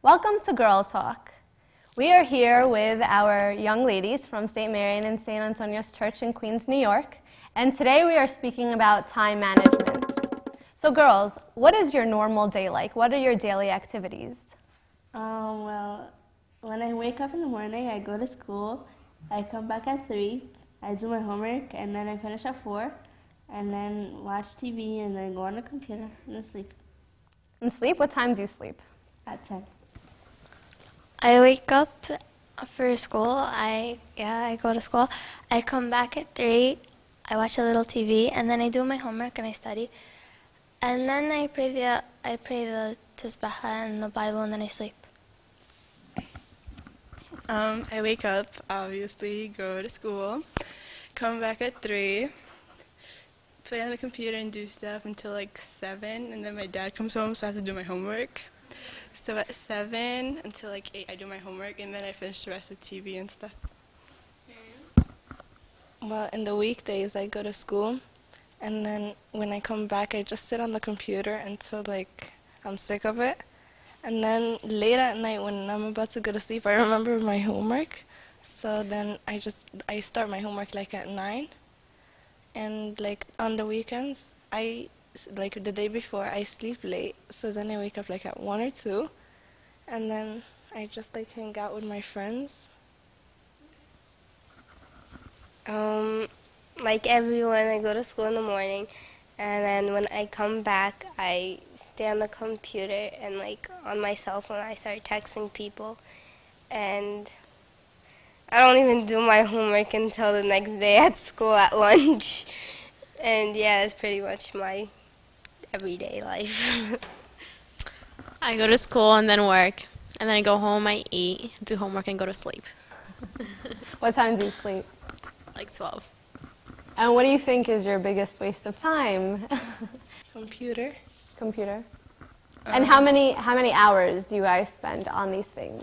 Welcome to Girl Talk. We are here with our young ladies from St. Marian and St. Antonia's Church in Queens, New York, and today we are speaking about time management. So girls, what is your normal day like? What are your daily activities? Well, when I wake up in the morning, I go to school, I come back at 3, I do my homework, and then I finish at 4, and then watch TV, and then go on the computer, and then sleep. And sleep? What time do you sleep? At 10. I wake up for school. I go to school. I come back at 3. I watch a little TV, and then I do my homework and I study. And then I pray the Tisbaha and the Bible, and then I sleep. I wake up, obviously, go to school, come back at 3, play on the computer and do stuff until like 7, and then my dad comes home, so I have to do my homework. So at 7 until like 8, I do my homework, and then I finish the rest with TV and stuff. Well, in the weekdays, I go to school, and then when I come back, I just sit on the computer until like I'm sick of it. And then late at night, when I'm about to go to sleep, I remember my homework. So then I start my homework like at 9. And like on the weekends, like the day before, I sleep late, so then I wake up like at 1 or 2, and then I just like hang out with my friends. Like everyone, I go to school in the morning, and then when I come back, I stay on the computer and like on my cell phone, I start texting people, and I don't even do my homework until the next day at school at lunch. And yeah, that's pretty much my everyday life. I go to school and then work, and then I go home, I eat, do homework, and go to sleep. What time do you sleep? Like 12. And what do you think is your biggest waste of time? Computer. Computer. And how many hours do you guys spend on these things?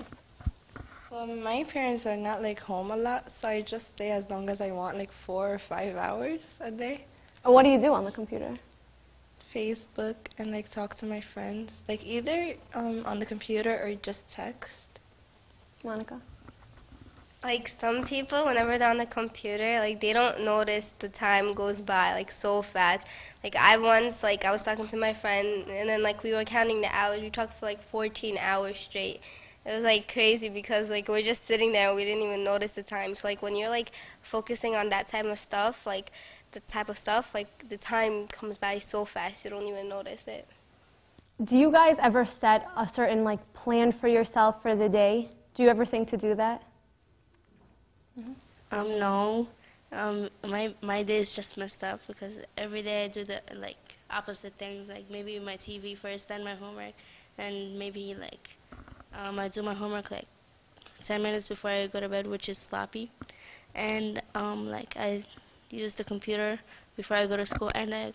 Well, my parents are not like home a lot, so I just stay as long as I want, like 4 or 5 hours a day. And what do you do on the computer? Facebook and like talk to my friends, like either on the computer or just text. Monica? Like some people, whenever they're on the computer, like they don't notice the time goes by like so fast. Like I was talking to my friend, and then like we were counting the hours. We talked for like 14 hours straight. It was like crazy because like we're just sitting there and we didn't even notice the time. So like when you're like focusing on that type of stuff, like the time comes by so fast you don't even notice it. Do you guys ever set a certain like plan for yourself for the day? Do you ever think to do that? No. My day is just messed up because every day I do the like opposite things. Like maybe my TV first, then my homework, and maybe like I do my homework like 10 minutes before I go to bed, which is sloppy, and like I use the computer before I go to school and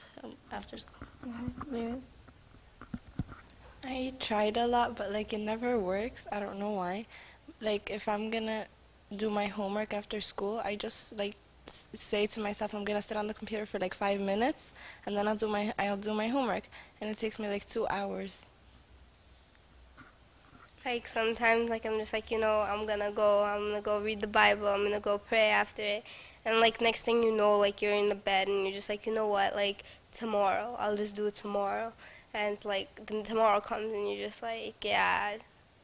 after school. Maybe. I tried a lot, but like it never works. I don't know why. Like if I'm gonna do my homework after school, I just like say to myself I'm gonna sit on the computer for like 5 minutes, and then I'll do my homework, and it takes me like 2 hours. Like sometimes like I'm just like, I'm gonna go read the Bible, I'm gonna go pray after it, and like next thing you know, like you're in the bed and you're just like, you know what, like tomorrow, I'll just do it tomorrow. And it's like then tomorrow comes and you're just like, yeah,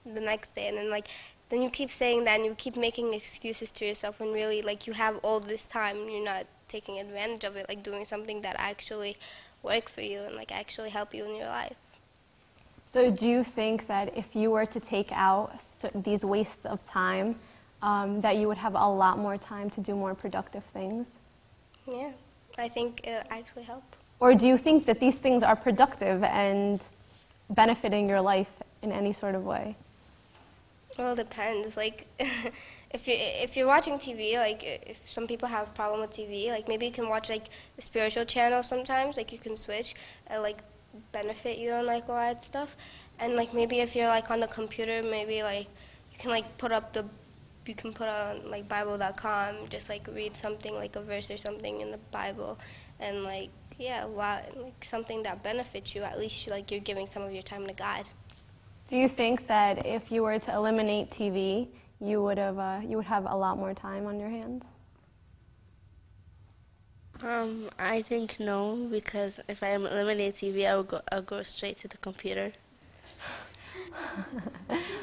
the next day, and then like then you keep saying that and you keep making excuses to yourself when really like you have all this time and you're not taking advantage of it, like doing something that actually work for you and like actually help you in your life. So do you think that if you were to take out these wastes of time, that you would have a lot more time to do more productive things? Yeah, I think it actually helped. Or do you think that these things are productive and benefiting your life in any sort of way? Well, it depends. Like, if you're watching TV, like if some people have a problem with TV, like maybe you can watch like a spiritual channel sometimes. Like you can switch and like benefit you and like all that stuff. And like maybe if you're like on the computer, maybe like you can like put up the you can put on like Bible.com, just like read something like a verse or something in the Bible, and like yeah, like something that benefits you. At least like you're giving some of your time to God. Do you think that if you were to eliminate TV, you would have a lot more time on your hands? I think no, because if I eliminate TV, I'll go straight to the computer.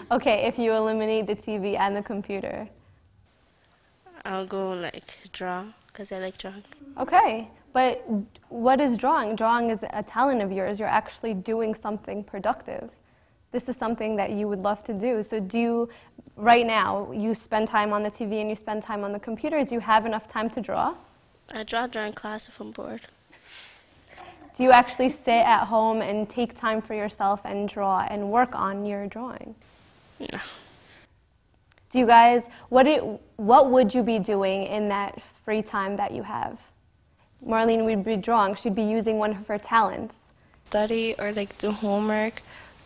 Okay, if you eliminate the TV and the computer. I'll go like draw, because I like drawing. Okay, but what is drawing? Drawing is a talent of yours. You're actually doing something productive. This is something that you would love to do. So right now, you spend time on the TV and you spend time on the computer. Do you have enough time to draw? I draw during class if I'm bored. Do you actually sit at home and take time for yourself and draw and work on your drawing? No. Do you guys, what would you be doing in that free time that you have? Marlene would be drawing. She'd be using one of her talents. Study or like do homework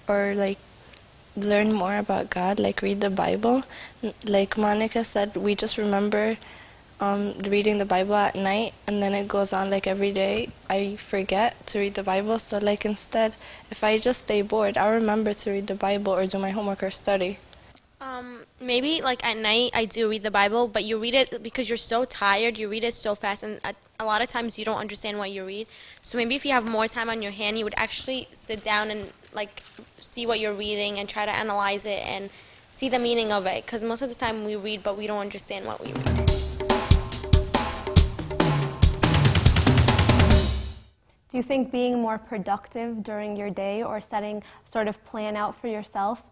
or like learn more about God, like read the Bible. Like Monica said, we just remember reading the Bible at night, and then it goes on like every day. I forget to read the Bible, so like instead, if I just stay bored, I'll remember to read the Bible or do my homework or study. Maybe like at night I do read the Bible, but you read it because you're so tired, you read it so fast, and a lot of times you don't understand what you read. So maybe if you have more time on your hand, you would actually sit down and like see what you're reading and try to analyze it and see the meaning of it, because most of the time we read but we don't understand what we read. Do you think being more productive during your day or setting sort of plan out for yourself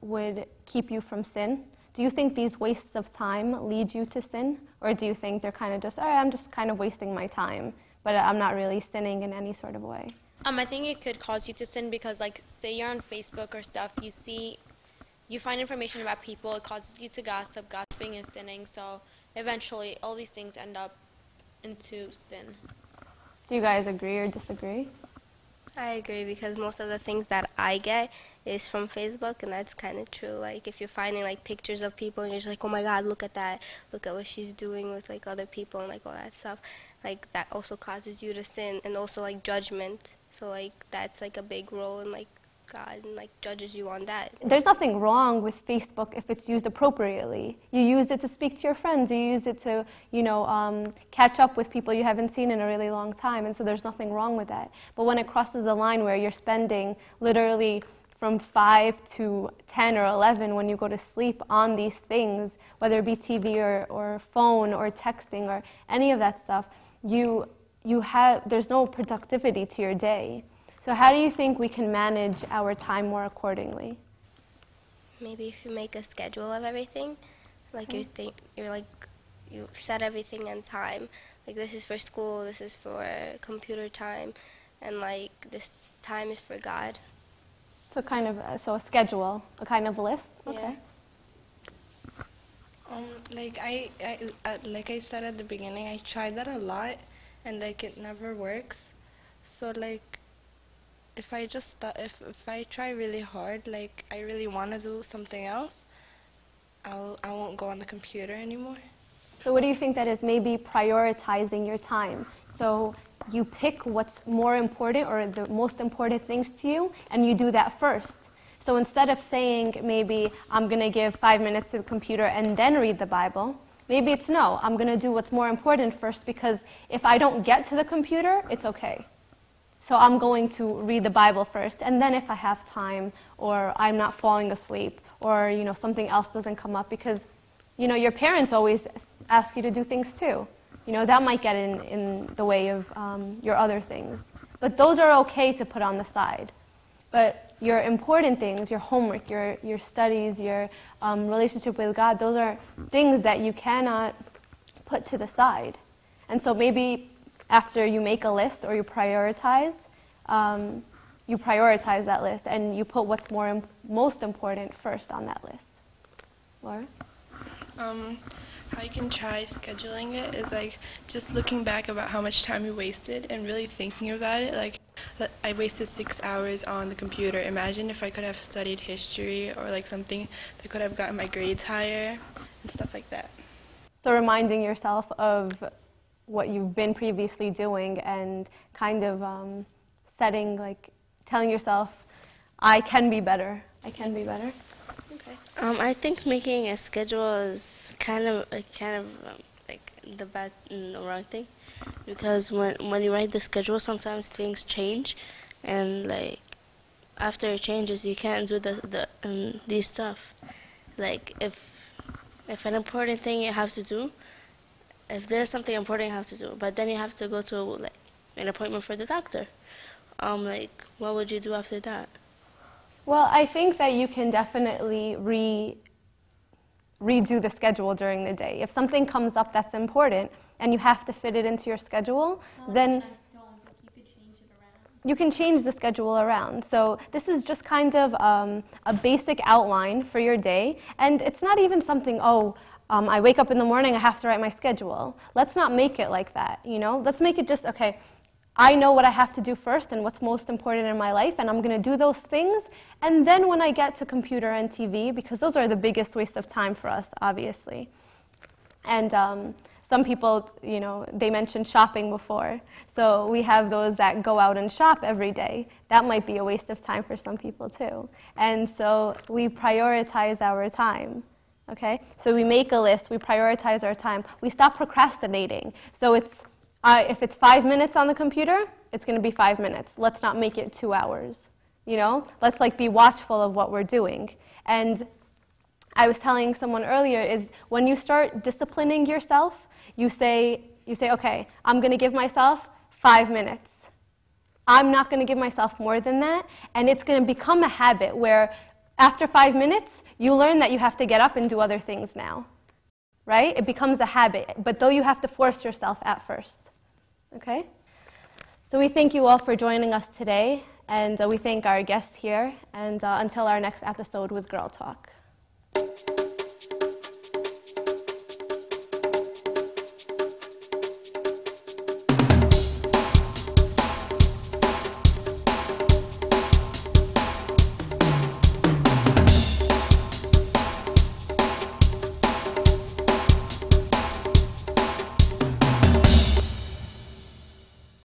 would keep you from sin? Do you think these wastes of time lead you to sin? Or do you think they're kind of just, I'm just kind of wasting my time, but I'm not really sinning in any sort of way? I think it could cause you to sin because, like, say you're on Facebook or stuff, you find information about people, it causes you to gossip. Gossiping is sinning, so eventually all these things end up into sin. Do you guys agree or disagree? I agree, because most of the things that I get is from Facebook, and that's kind of true. Like if you're finding like pictures of people and you're just like, oh my God, look at that, look at what she's doing with like other people and like all that stuff, like that also causes you to sin, and also like judgment. So like that's like a big role in like God, and like judges you on that. There's nothing wrong with Facebook if it's used appropriately. You use it to speak to your friends. You use it to, catch up with people you haven't seen in a really long time, and so there's nothing wrong with that. But when it crosses the line where you're spending literally from 5 to 10 or 11 when you go to sleep on these things, whether it be TV or phone or texting or any of that stuff, there's no productivity to your day. So how do you think we can manage our time more accordingly? Maybe if you make a schedule of everything, like you set everything in time. Like this is for school, this is for computer time, and like this time is for God. So a schedule, a kind of list. Okay. Yeah. Like I said at the beginning, I tried that a lot, and like it never works. So like, if I try really hard, like I really want to do something else, I won't go on the computer anymore. So what do you think that is? Maybe prioritizing your time. So you pick what's more important or the most important things to you, and you do that first. So instead of saying maybe I'm going to give 5 minutes to the computer and then read the Bible, maybe it's no, I'm going to do what's more important first, because if I don't get to the computer, it's okay. So I'm going to read the Bible first, and then if I have time or I'm not falling asleep or something else doesn't come up, because your parents always ask you to do things too. That might get in the way of your other things. But those are okay to put on the side. But your important things, your homework, your studies, your relationship with God, those are things that you cannot put to the side. And so maybe after you make a list or you prioritize that list and you put what's most important first on that list. Laura? How you can try scheduling it is like just looking back about how much time you wasted and really thinking about it. Like, I wasted 6 hours on the computer. Imagine if I could have studied history or like something that could have gotten my grades higher. stuff like that. So reminding yourself of what you've been previously doing and kind of setting, like, telling yourself, I can be better. I can be better. Okay. I think making a schedule is kind of like the bad and the wrong thing, because when you write the schedule, sometimes things change, and like after it changes, you can't do these stuff. Like if an important thing you have to do, if there's something important you have to do, but then you have to go to like an appointment for the doctor. Like what would you do after that? Well, I think that you can definitely redo the schedule during the day. If something comes up that's important and you have to fit it into your schedule, then you can change the schedule around. So this is just kind of a basic outline for your day, and it's not even something, I wake up in the morning, I have to write my schedule. Let's not make it like that, you know? Let's make it just, okay, I know what I have to do first and what's most important in my life, and I'm going to do those things. And then when I get to computer and TV, because those are the biggest waste of time for us, obviously. And some people, you know, they mentioned shopping before. So we have those that go out and shop every day. That might be a waste of time for some people too. And so we prioritize our time. Okay? So we make a list, we prioritize our time. We stop procrastinating. So it's if it's 5 minutes on the computer, it's going to be 5 minutes. Let's not make it 2 hours. You know, let's like be watchful of what we're doing. And I was telling someone earlier is when you start disciplining yourself, you say, okay, I'm going to give myself 5 minutes. I'm not going to give myself more than that, and it's going to become a habit where after 5 minutes, you learn that you have to get up and do other things now. Right? It becomes a habit, but though you have to force yourself at first. Okay? So we thank you all for joining us today, and we thank our guests here, and until our next episode with Girl Talk.